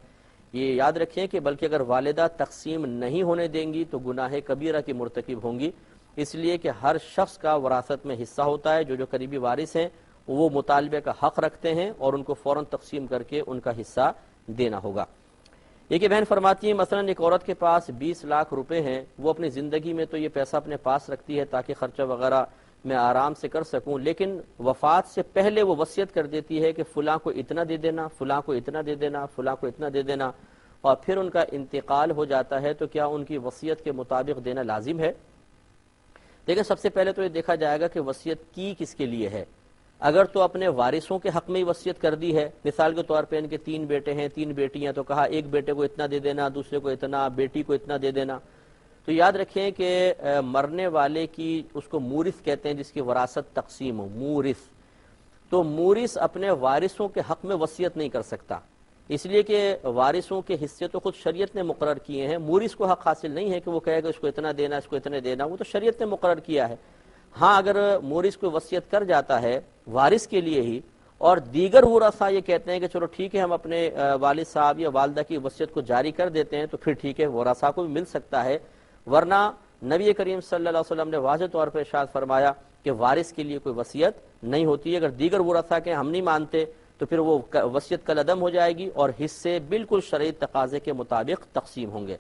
یہ یاد رکھیں کہ بلکہ اگر والدہ تقسیم نہیں ہونے دیں گی تو گناہ کبیرہ کی مرتکب ہوں گی، اس لیے کہ ہر شخص کا وراثت میں حصہ ہوتا ہے۔ جو قریبی وارث ہیں وہ مطالبے کا حق رکھتے ہیں اور ان کو فوراً تقسیم کر کے ان کا حصہ دینا ہوگا۔ ایک بہن فرماتی ہیں مثلا ایک عورت کے پاس 20 لاکھ روپے ہیں، وہ اپنی زندگی میں تو یہ پیسہ اپنے پاس رکھتی ہے تاکہ خرچہ وغیرہ میں آرام سے کر سکوں، لیکن وفات سے پہلے وہ وصیت کر دیتی ہے کہ فلاں کو اتنا دے دینا، فلاں کو اتنا دے دینا، فلاں کو اتنا دے دینا، اور پھر ان کا انتقال ہو جاتا ہے تو کیا ان کی وصیت کے مطابق دینا لازم ہے؟ لیکن سب سے پہلے تو یہ دیکھا جائے گا کہ وصیت کی کس کے لیے ہے۔ اگر تو اپنے وارثوں کے حق میں ہی وصیت کر دی ہے، مثال کے طور پہ ان کے 3 بیٹے ہیں 3 بیٹیاں، تو کہا ایک بیٹے کو اتنا دے دینا، دوسرے کو اتنا، بیٹی کو اتنا دے دینا، تو یاد رکھیں کہ مرنے والے کی اس کو مورث کہتے ہیں جس کی وراثت تقسیم ہو، مورث، تو مورث اپنے وارثوں کے حق میں وصیت نہیں کر سکتا، اس لیے کہ وارثوں کے حصے تو خود شریعت نے مقرر کیے ہیں۔ مورث کو حق حاصل نہیں ہے کہ وہ کہے گا اس کو اتنا دینا، اس کو اتنا دینا، وہ تو شریعت نے مقرر کیا ہے۔ ہاں اگر مورث کو وصیت کر جاتا ہے وارث کے لیے ہی اور دیگر ورثاء یہ کہتے ہیں کہ چلو ٹھیک ہے ہم اپنے والد صاحب یا والدہ کی وصیت کو جاری کر دیتے ہیں، تو پھر ٹھیک ہے ورثاء کو بھی مل سکتا ہے، ورنہ نبی کریم صلی اللہ علیہ وسلم نے واضح طور پر ارشاد فرمایا کہ وارث کے لیے کوئی وصیت نہیں ہوتی ہے۔ اگر دیگر ورثاء کے ہم نہیں مانتے تو پھر وہ وصیت کل عدم ہو جائے گی اور حصے بالکل شرعی تقاضے کے مطابق تقسیم ہوں گے۔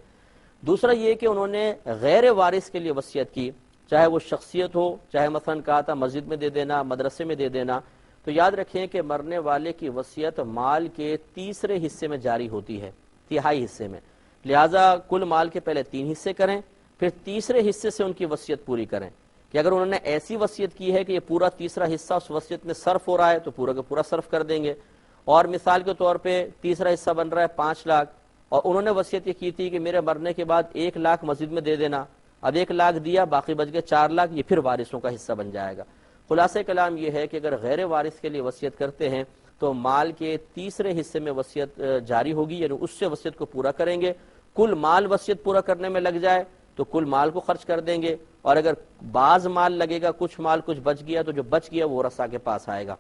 دوسرا یہ کہ انہوں نے غیر وارث کے لیے وصیت کی، چاہے وہ شخصیت ہو، چاہے مثلا کہا تھا مسجد میں دے دینا، مدرسے میں دے دینا، تو یاد رکھیں کہ مرنے والے کی وصیت مال کے تیسرے حصے میں جاری ہوتی ہے، تہائی حصے میں، لہٰذا کل مال کے پہلے 3 حصے کریں، پھر تیسرے حصے سے ان کی وصیت پوری کریں، کہ اگر انہوں نے ایسی وصیت کی ہے کہ یہ پورا تیسرا حصہ اس وصیت میں صرف ہو رہا ہے تو پورا کا پورا صرف کر دیں گے، اور مثال کے طور پہ تیسرا حصہ بن رہا ہے 5 لاکھ اور انہوں نے وصیت یہ کی تھی کہ میرے مرنے کے بعد 1 لاکھ مسجد میں دے دینا. اب 1 لاکھ دیا، باقی بچ گئے 4 لاکھ، یہ پھر وارثوں کا حصہ بن جائے گا. خلاصہ کلام یہ ہے کہ اگر غیر وارث کے لیے وصیت کرتے ہیں تو مال کے تیسرے حصے میں وصیت جاری ہوگی، یعنی اس سے وصیت کو پورا کریں گے. کل مال وصیت پورا کرنے میں لگ جائے تو کل مال کو خرچ کر دیں گے، اور اگر بعض مال لگے گا، کچھ مال کچھ بچ گیا، تو جو بچ گیا وہ ورثہ کے پاس آئے گا.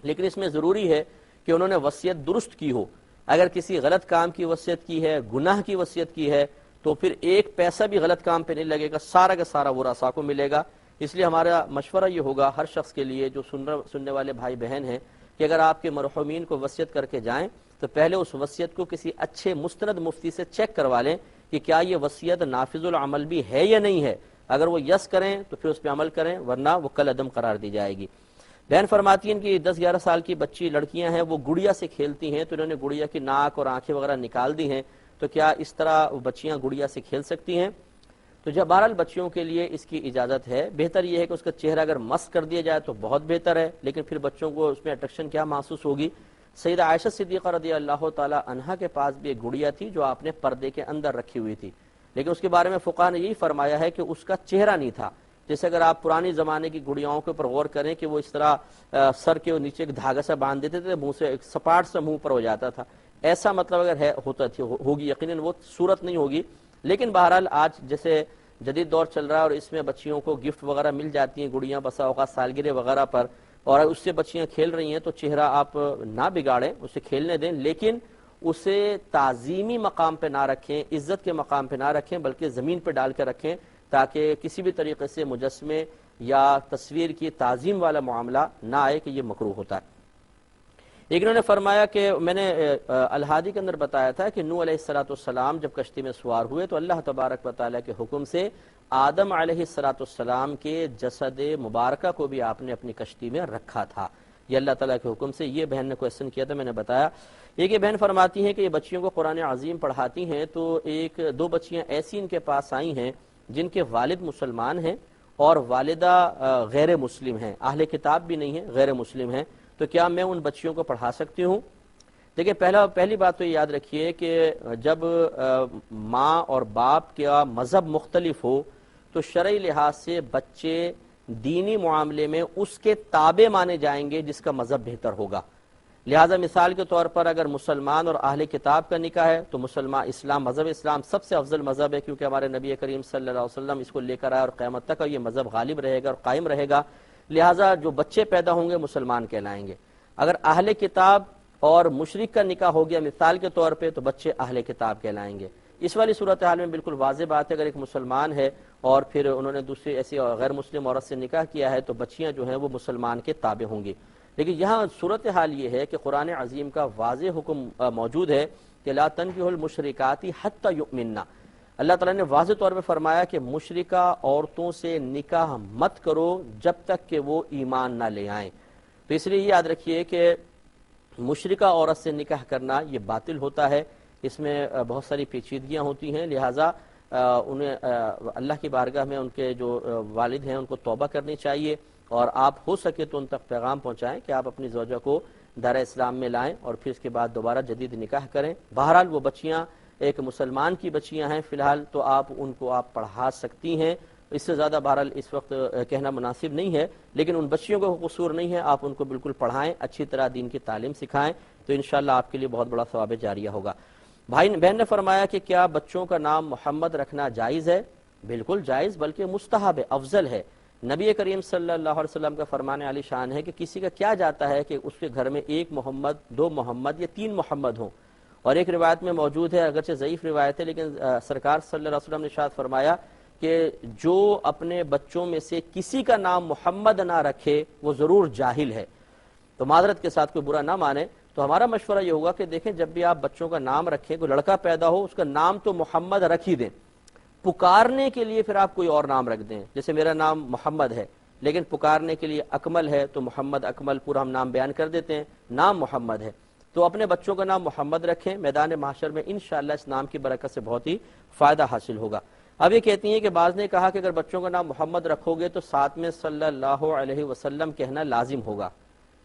لیکن اس میں ضروری ہے کہ انہوں نے وصیت درست کی ہو. اگر کسی غلط کام کی وصیت کی ہے، گناہ کی وصیت کی ہے، تو پھر 1 پیسہ بھی غلط کام پہ نہیں لگے گا، سارا کا سارا ورثہ کو ملے گا. اس لیے ہمارا مشورہ یہ ہوگا ہر شخص کے لیے جو سننے والے بھائی بہن ہیں کہ اگر آپ کے مرحومین کو وصیت کر کے جائیں تو پہلے اس وصیت کو کسی اچھے مستند مفتی سے چیک کروا لیں کہ کیا یہ وصیت نافذ العمل بھی ہے یا نہیں ہے. اگر وہ یس کریں تو پھر اس پہ عمل کریں، ورنہ وہ کل عدم قرار دی جائے گی. بہن فرماتی ہیں کہ 10-11 سال کی بچی لڑکیاں ہیں، وہ گڑیا سے کھیلتی ہیں، تو انہوں نے گڑیا کی ناک اور آنکھیں وغیرہ نکال دی ہیں، تو کیا اس طرح بچیاں گڑیا سے کھیل سکتی ہیں؟ تو جب بہرحال بچیوں کے لیے اس کی اجازت ہے. بہتر یہ ہے کہ اس کا چہرہ اگر مسح کر دیا جائے تو بہت بہتر ہے، لیکن پھر بچوں کو اس میں اٹریکشن کیا محسوس ہوگی. سیدہ عائشہ صدیقہ رضی اللہ تعالی عنہا کے پاس بھی ایک گڑیا تھی جو آپ نے پردے کے اندر رکھی ہوئی تھی، لیکن اس کے بارے میں فقہا نے یہی فرمایا ہے کہ اس کا چہرہ نہیں تھا. جیسے اگر آپ پرانی زمانے کی گڑیاؤں کے اوپر غور کریں کہ وہ اس طرح سر کے نیچے ایک دھاگا سا باندھ دیتے تھے، منہ سے ایک سپاٹ سا منہ پر ہو جاتا تھا، ایسا مطلب اگر ہوگی یقیناً وہ صورت نہیں ہوگی. لیکن بہرحال آج جیسے جدید دور چل رہا ہے اور اس میں بچیوں کو گفٹ وغیرہ مل جاتی ہیں، گڑیاں بسا اوقات سالگرہ وغیرہ پر، اور اس سے بچیاں کھیل رہی ہیں، تو چہرہ آپ نہ بگاڑیں، اسے کھیلنے دیں، لیکن اسے تعظیمی مقام پہ نہ رکھیں، عزت کے مقام پہ نہ رکھیں، بلکہ زمین پہ ڈال کے رکھیں تاکہ کسی بھی طریقے سے مجسمے یا تصویر کی تعظیم والا معاملہ نہ آئے کہ یہ مکروہ ہوتا ہے. ایک انہوں نے فرمایا کہ میں نے الہادی کے اندر بتایا تھا کہ نوح علیہ السلام جب کشتی میں سوار ہوئے تو اللہ تبارک و تعالیٰ کے حکم سے آدم علیہ السلام کے جسد مبارکہ کو بھی آپ نے اپنی کشتی میں رکھا تھا. یہ اللہ تعالیٰ کے حکم سے. یہ بہن نے کویسچن کیا تھا، میں نے بتایا. ایک یہ بہن فرماتی ہیں کہ یہ بچیوں کو قرآن عظیم پڑھاتی ہیں، تو 1-2 بچیاں ایسی ان کے پاس آئی ہیں جن کے والد مسلمان ہیں اور والدہ غیر مسلم ہیں، اہل کتاب بھی نہیں ہیں، غیر مسلم ہیں، تو کیا میں ان بچیوں کو پڑھا سکتی ہوں؟ دیکھیں پہلی بات تو یہ یاد رکھیے کہ جب ماں اور باپ کا مذہب مختلف ہو تو شرعی لحاظ سے بچے دینی معاملے میں اس کے تابع مانے جائیں گے جس کا مذہب بہتر ہوگا. لہٰذا مثال کے طور پر اگر مسلمان اور اہل کتاب کا نکاح ہے تو مذہب اسلام سب سے افضل مذہب ہے، کیونکہ ہمارے نبی کریم صلی اللہ علیہ وسلم اس کو لے کر آئے اور قیامت تک یہ مذہب غالب رہے گا اور قائم رہے گا. لہٰذا جو بچے پیدا ہوں گے مسلمان کہلائیں گے. اگر اہل کتاب اور مشرک کا نکاح ہو گیا مثال کے طور پہ تو بچے اہل کتاب کہلائیں گے. اس والی صورتحال میں بالکل واضح بات ہے، اگر ایک مسلمان ہے اور پھر انہوں نے دوسری ایسی غیر مسلم عورت سے نکاح کیا ہے تو بچیاں جو ہیں وہ مسلمان کے تابع ہوں گی. لیکن یہاں صورتحال یہ ہے کہ قرآن عظیم کا واضح حکم موجود ہے کہ لا تنکحوا المشرکات حتی یؤمنن. اللہ تعالیٰ نے واضح طور پہ فرمایا کہ مشرکہ عورتوں سے نکاح مت کرو جب تک کہ وہ ایمان نہ لے آئیں. تو اس لیے یاد رکھیے کہ مشرکہ عورت سے نکاح کرنا یہ باطل ہوتا ہے، اس میں بہت ساری پیچیدگیاں ہوتی ہیں. لہٰذا انہیں اللہ کی بارگاہ میں ان کے جو والد ہیں ان کو توبہ کرنی چاہیے، اور آپ ہو سکے تو ان تک پیغام پہنچائیں کہ آپ اپنی زوجہ کو دار اسلام میں لائیں اور پھر اس کے بعد دوبارہ جدید نکاح کریں. بہرحال وہ بچیاں ایک مسلمان کی بچیاں ہیں فی الحال، تو آپ ان کو آپ پڑھا سکتی ہیں. اس سے زیادہ بہرحال اس وقت کہنا مناسب نہیں ہے، لیکن ان بچیوں کو قصور نہیں ہے، آپ ان کو بالکل پڑھائیں، اچھی طرح دین کی تعلیم سکھائیں، تو انشاءاللہ آپ کے لیے بہت بڑا ثواب جاریہ ہوگا. بہن نے فرمایا کہ کیا بچوں کا نام محمد رکھنا جائز ہے؟ بالکل جائز، بلکہ مستحب ہے، افضل ہے. نبی کریم صلی اللہ علیہ وسلم کا فرمان عالی شان ہے کہ کسی کا کیا جاتا ہے کہ اس کے گھر میں 1 محمد 2 محمد یا 3 محمد ہوں. اور ایک روایت میں موجود ہے، اگرچہ ضعیف روایت ہے، لیکن سرکار صلی اللہ علیہ وسلم نے ارشاد فرمایا کہ جو اپنے بچوں میں سے کسی کا نام محمد نہ رکھے وہ ضرور جاہل ہے. تو معذرت کے ساتھ کوئی برا نہ مانے، تو ہمارا مشورہ یہ ہوگا کہ دیکھیں جب بھی آپ بچوں کا نام رکھیں، کوئی لڑکا پیدا ہو اس کا نام تو محمد رکھ ہی دیں، پکارنے کے لیے پھر آپ کوئی اور نام رکھ دیں. جیسے میرا نام محمد ہے لیکن پکارنے کے لیے اکمل ہے تو محمد اکمل پورا ہم نام بیان کر دیتے ہیں، نام محمد ہے. تو اپنے بچوں کا نام محمد رکھیں، میدان محشر میں انشاءاللہ اس نام کی برکت سے بہت ہی فائدہ حاصل ہوگا. اب یہ کہتی ہیں کہ بعض نے کہا کہ اگر بچوں کا نام محمد رکھو گے تو ساتھ میں صلی اللہ علیہ وسلم کہنا لازم ہوگا.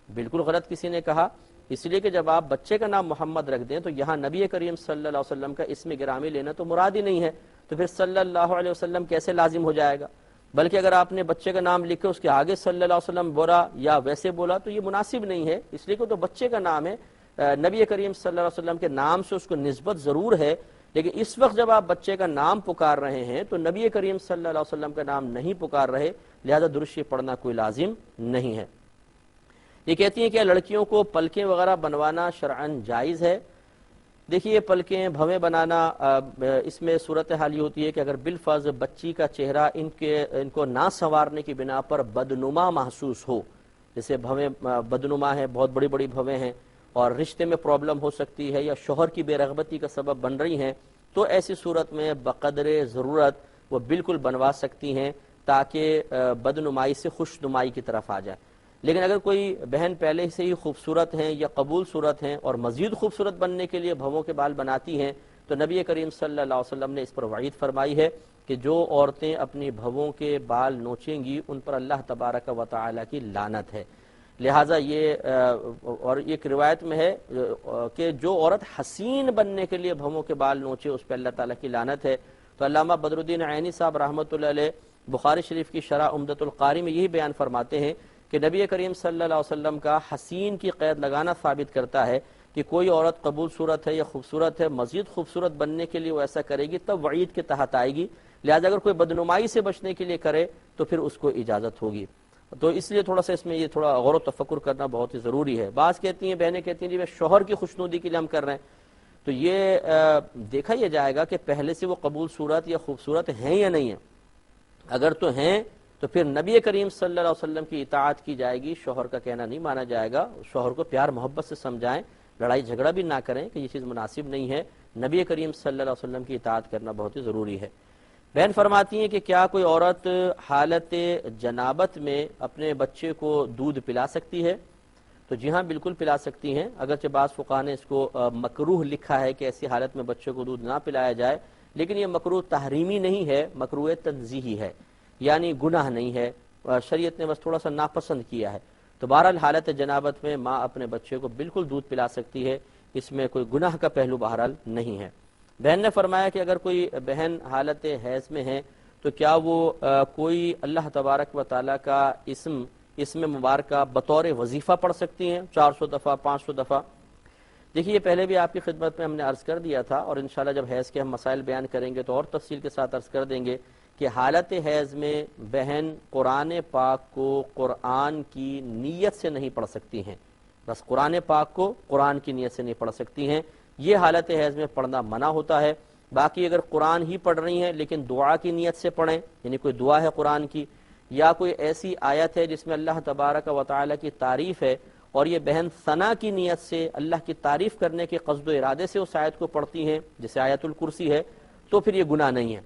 بالکل غلط کسی نے کہا. اس لیے کہ جب آپ بچے کا نام محمد رکھ دیں تو یہاں نبی کریم صلی اللہ علیہ وسلم کا اسم گرامی لینا تو مراد ہی نہیں ہے، تو پھر صلی اللہ علیہ وسلم کیسے لازم ہو جائے گا؟ بلکہ اگر آپ نے بچے کا نام لکھے اس کے آگے صلی اللہ علیہ وسلم بولا یا ویسے بولا تو یہ مناسب نہیں ہے، اس لیے کہ تو بچے کا نام ہے، نبی کریم صلی اللہ علیہ وسلم کے نام سے اس کو نسبت ضرور ہے، لیکن اس وقت جب آپ بچے کا نام پکار رہے ہیں تو نبی کریم صلی اللہ علیہ وسلم کا نام نہیں پکار رہے، لہذا درود شریف پڑھنا کوئی لازم نہیں ہے۔ یہ کہتی ہیں کہ لڑکیوں کو پلکیں وغیرہ بنوانا شرعاً جائز ہے؟ دیکھیے پلکیں بھویں بنانا اس میں صورتحال یہ ہوتی ہے کہ اگر بالفرض بچی کا چہرہ ان کو نہ سنوارنے کی بنا پر بدنما محسوس ہو، جیسے بھویں بدنما ہیں، بہت بڑی بڑی بھویں ہیں اور رشتے میں پرابلم ہو سکتی ہے یا شوہر کی بے رغبتی کا سبب بن رہی ہیں، تو ایسی صورت میں بقدر ضرورت وہ بالکل بنوا سکتی ہیں تاکہ بدنمائی سے خوش نمائی کی طرف آ جائے۔ لیکن اگر کوئی بہن پہلے سے ہی خوبصورت ہیں یا قبول صورت ہیں اور مزید خوبصورت بننے کے لیے بھووں کے بال بناتی ہیں تو نبی کریم صلی اللہ علیہ وسلم نے اس پر وعید فرمائی ہے کہ جو عورتیں اپنی بھووں کے بال نوچیں گی ان پر اللہ تبارک و تعالی کی لعنت ہے۔ لہٰذا یہ اور ایک روایت میں ہے کہ جو عورت حسین بننے کے لیے بھووں کے بال نوچے اس پہ اللہ تعالیٰ کی لعنت ہے۔ تو علامہ بدر الدین عینی صاحب رحمۃ اللہ علیہ بخاری شریف کی شرح عمدۃ القاری میں یہی بیان فرماتے ہیں کہ نبی کریم صلی اللہ علیہ وسلم کا حسین کی قید لگانا ثابت کرتا ہے کہ کوئی عورت قبول صورت ہے یا خوبصورت ہے، مزید خوبصورت بننے کے لیے وہ ایسا کرے گی تب وعید کے تحت آئے گی، لہذا اگر کوئی بدنمائی سے بچنے کے لیے کرے تو پھر اس کو اجازت ہوگی۔ تو اس لیے تھوڑا سا اس میں یہ تھوڑا غور و تفکر کرنا بہت ہی ضروری ہے۔ بعض کہتی ہیں بہنیں کہتی ہیں جی شوہر کی خوشنودی کے لیے ہم کر رہے ہیں، تو یہ دیکھا یہ جائے گا کہ پہلے سے وہ قبول صورت یا خوبصورت ہیں یا نہیں ہیں۔ اگر تو ہیں تو پھر نبی کریم صلی اللہ علیہ وسلم کی اطاعت کی جائے گی، شوہر کا کہنا نہیں مانا جائے گا، شوہر کو پیار محبت سے سمجھائیں، لڑائی جھگڑا بھی نہ کریں کہ یہ چیز مناسب نہیں ہے، نبی کریم صلی اللہ علیہ وسلم کی اطاعت کرنا بہت ہی ضروری ہے۔ بہن فرماتی ہیں کہ کیا کوئی عورت حالت جنابت میں اپنے بچے کو دودھ پلا سکتی ہے؟ تو جی ہاں بالکل پلا سکتی ہیں، اگرچہ بعض فقہاء نے اس کو مکروہ لکھا ہے کہ ایسی حالت میں بچے کو دودھ نہ پلایا جائے، لیکن یہ مکروہ تحریمی نہیں ہے، مکروہ تنزیہی ہے، یعنی گناہ نہیں ہے، شریعت نے بس تھوڑا سا ناپسند کیا ہے۔ تو بہرحال حالت جنابت میں ماں اپنے بچے کو بالکل دودھ پلا سکتی ہے، اس میں کوئی گناہ کا پہلو بہرحال نہیں ہے۔ بہن نے فرمایا کہ اگر کوئی بہن حالت حیض میں ہے تو کیا وہ کوئی اللہ تبارک و تعالیٰ کا اسم مبارکہ بطور وظیفہ پڑھ سکتی ہیں 400 دفعہ 500 دفعہ؟ دیکھیے یہ پہلے بھی آپ کی خدمت میں ہم نے عرض کر دیا تھا اور انشاءاللہ جب حیض کے ہم مسائل بیان کریں گے تو اور تفصیل کے ساتھ عرض کر دیں گے کہ حالت حیض میں بہن قرآن پاک کو قرآن کی نیت سے نہیں پڑھ سکتی ہیں، بس قرآن پاک کو قرآن کی نیت سے نہیں پڑھ سکتی ہیں، یہ حالت حیض میں پڑھنا منع ہوتا ہے۔ باقی اگر قرآن ہی پڑھ رہی ہیں لیکن دعا کی نیت سے پڑھیں، یعنی کوئی دعا ہے قرآن کی یا کوئی ایسی آیت ہے جس میں اللہ تبارک و تعالی کی تعریف ہے اور یہ بہن ثنا کی نیت سے اللہ کی تعریف کرنے کے قصد و ارادے سے اس آیت کو پڑھتی ہیں جیسے آیت الکرسی ہے، تو پھر یہ گناہ نہیں ہے۔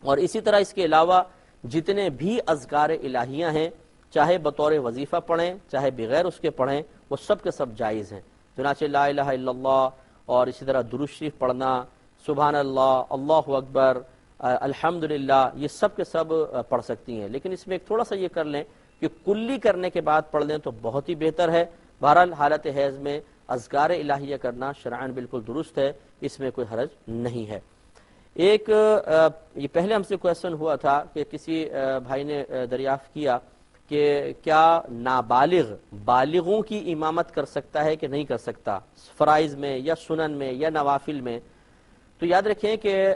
اور اسی طرح اس کے علاوہ جتنے بھی اذکار الہیہ ہیں چاہے بطور وظیفہ پڑھیں چاہے بغیر اس کے پڑھیں وہ سب کے سب جائز ہیں، چنانچہ لا الہ الا اللہ اور اسی طرح درود شریف پڑھنا، سبحان اللہ، اللہ اکبر، الحمدللہ، یہ سب کے سب پڑھ سکتی ہیں، لیکن اس میں ایک تھوڑا سا یہ کر لیں کہ کلی کرنے کے بعد پڑھ لیں تو بہت ہی بہتر ہے۔ بہرحال حالت حیض میں اذکار الہیہ کرنا شرعاً بالکل درست ہے، اس میں کوئی حرج نہیں ہے۔ ایک یہ پہلے ہم سے کویسچن ہوا تھا کہ کسی بھائی نے دریافت کیا کہ کیا نابالغ بالغوں کی امامت کر سکتا ہے کہ نہیں کر سکتا فرائض میں یا سنن میں یا نوافل میں؟ تو یاد رکھیں کہ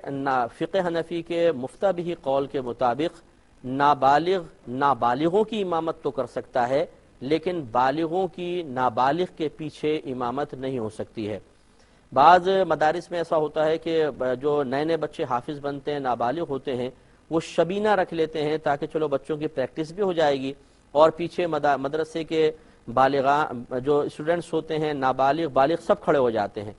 فقہ حنفی کے مفتہ بھی قول کے مطابق نابالغوں کی امامت تو کر سکتا ہے لیکن بالغوں کی نابالغ کے پیچھے امامت نہیں ہو سکتی ہے۔ بعض مدارس میں ایسا ہوتا ہے کہ جو نئے نئے بچے حافظ بنتے ہیں نابالغ ہوتے ہیں وہ شبینہ رکھ لیتے ہیں تاکہ چلو بچوں کی پریکٹس بھی ہو جائے گی اور پیچھے مدرسے کے بالغان جو اسٹوڈنٹس ہوتے ہیں نابالغ بالغ سب کھڑے ہو جاتے ہیں۔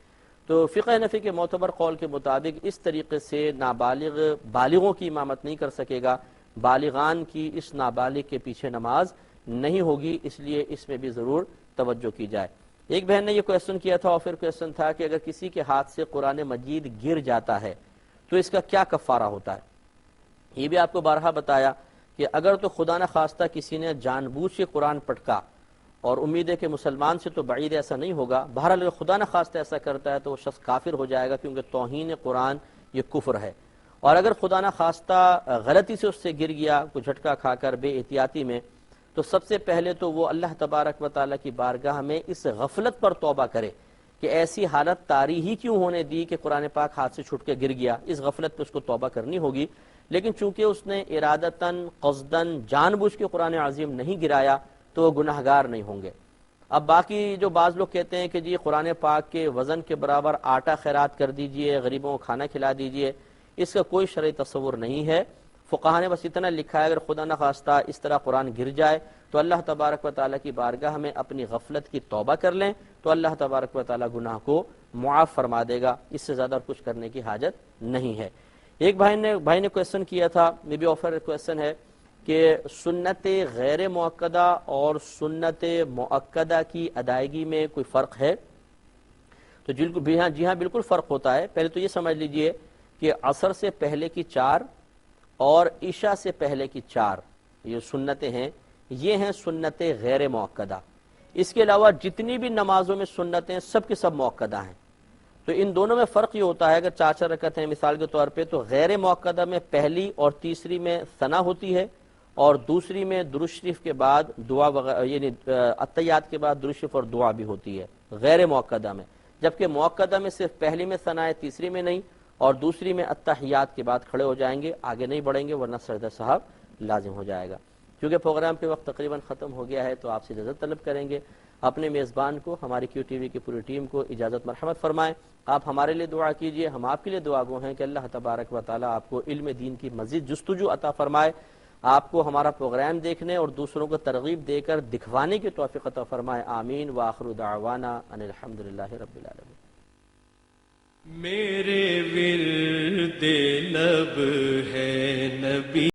تو فقہ حنفی کے معتبر قول کے مطابق اس طریقے سے نابالغ بالغوں کی امامت نہیں کر سکے گا، بالغان کی اس نابالغ کے پیچھے نماز نہیں ہوگی، اس لیے اس میں بھی ضرور توجہ کی جائے۔ ایک بہن نے یہ کویسچن کیا تھا اور پھر کویسچن تھا کہ اگر کسی کے ہاتھ سے قرآن مجید گر جاتا ہے تو اس کا کیا کفارہ ہوتا ہے؟ یہ بھی آپ کو بارہا بتایا کہ اگر تو خدا نہ خواستہ کسی نے جان بوجھ کے قرآن پٹکا اور امید ہے کہ مسلمان سے تو بعید ایسا نہیں ہوگا. بہرحال اگر خدا نہ خواستہ ایسا کرتا ہے تو وہ شخص کافر ہو جائے گا، کیونکہ توہین قرآن یہ کفر ہے. اور اگر خدا نہ خواستہ غلطی سے اس سے گر گیا کوئی جھٹکا کھا کر بے احتیاطی میں، تو سب سے پہلے تو وہ اللہ تبارک و تعالیٰ کی بارگاہ میں اس غفلت پر توبہ کرے کہ ایسی حالت طاری ہی کیوں ہونے دی کہ قرآن پاک ہاتھ سے چھوٹ کے گر گیا. اس غفلت پہ اس کو توبہ کرنی ہوگی. لیکن چونکہ اس نے ارادتاً قصداً جان بوجھ کے قرآن عظیم نہیں گرایا تو وہ گناہ گار نہیں ہوں گے. اب باقی جو بعض لوگ کہتے ہیں کہ جی قرآن پاک کے وزن کے برابر آٹا خیرات کر دیجئے، غریبوں کو کھانا کھلا دیجئے، اس کا کوئی شرعی تصور نہیں ہے. فقہا نے بس اتنا لکھا ہے اگر خدا نہ خواستہ اس طرح قرآن گر جائے تو اللہ تبارک و تعالیٰ کی بارگاہ میں اپنی غفلت کی توبہ کر لیں تو اللہ تبارک و تعالیٰ گناہ کو معاف فرما دے گا. اس سے زیادہ کچھ کرنے کی حاجت نہیں ہے. ایک بھائی نے کویسچن کیا تھا، می بی آفر کویسچن ہے کہ سنت غیر مؤکدہ اور سنت مؤکدہ کی ادائیگی میں کوئی فرق ہے؟ تو جی ہاں بالکل فرق ہوتا ہے. پہلے تو یہ سمجھ لیجئے کہ عصر سے پہلے کی 4 اور عشاء سے پہلے کی 4 یہ سنتیں ہیں، یہ ہیں سنت غیر مؤکدہ. اس کے علاوہ جتنی بھی نمازوں میں سنتیں سب کے سب مؤکدہ ہیں. تو ان دونوں میں فرق یہ ہوتا ہے اگر 4 رکعت ہیں مثال کے طور پہ، تو غیر مؤکدہ میں پہلی اور تیسری میں ثنا ہوتی ہے اور دوسری میں درود شریف کے بعد دعا یعنی اتحیات کے بعد درود شریف اور دعا بھی ہوتی ہے غیر مؤکدہ میں. جبکہ مؤکدہ میں صرف پہلی میں ثنا ہے، تیسری میں نہیں، اور دوسری میں اتحیات کے بعد کھڑے ہو جائیں گے، آگے نہیں بڑھیں گے ورنہ سجدہ صاحب لازم ہو جائے گا. کیونکہ پروگرام کے وقت تقریباً ختم ہو گیا ہے تو آپ سے اجازت طلب کریں گے. اپنے میزبان کو، ہماری کیو ٹی وی کی پوری ٹیم کو اجازت مرحمت فرمائیں. آپ ہمارے لیے دعا کیجئے، ہم آپ کے لیے دعا گو ہیں کہ اللہ تبارک و تعالیٰ آپ کو علم دین کی مزید جستجو عطا فرمائے، آپ کو ہمارا پروگرام دیکھنے اور دوسروں کو ترغیب دے کر دکھوانے کی توفیق عطا فرمائے. آمین. وآخر دعوانا ان الحمدللہ رب العالمین. میرے ورد لب ہے نبی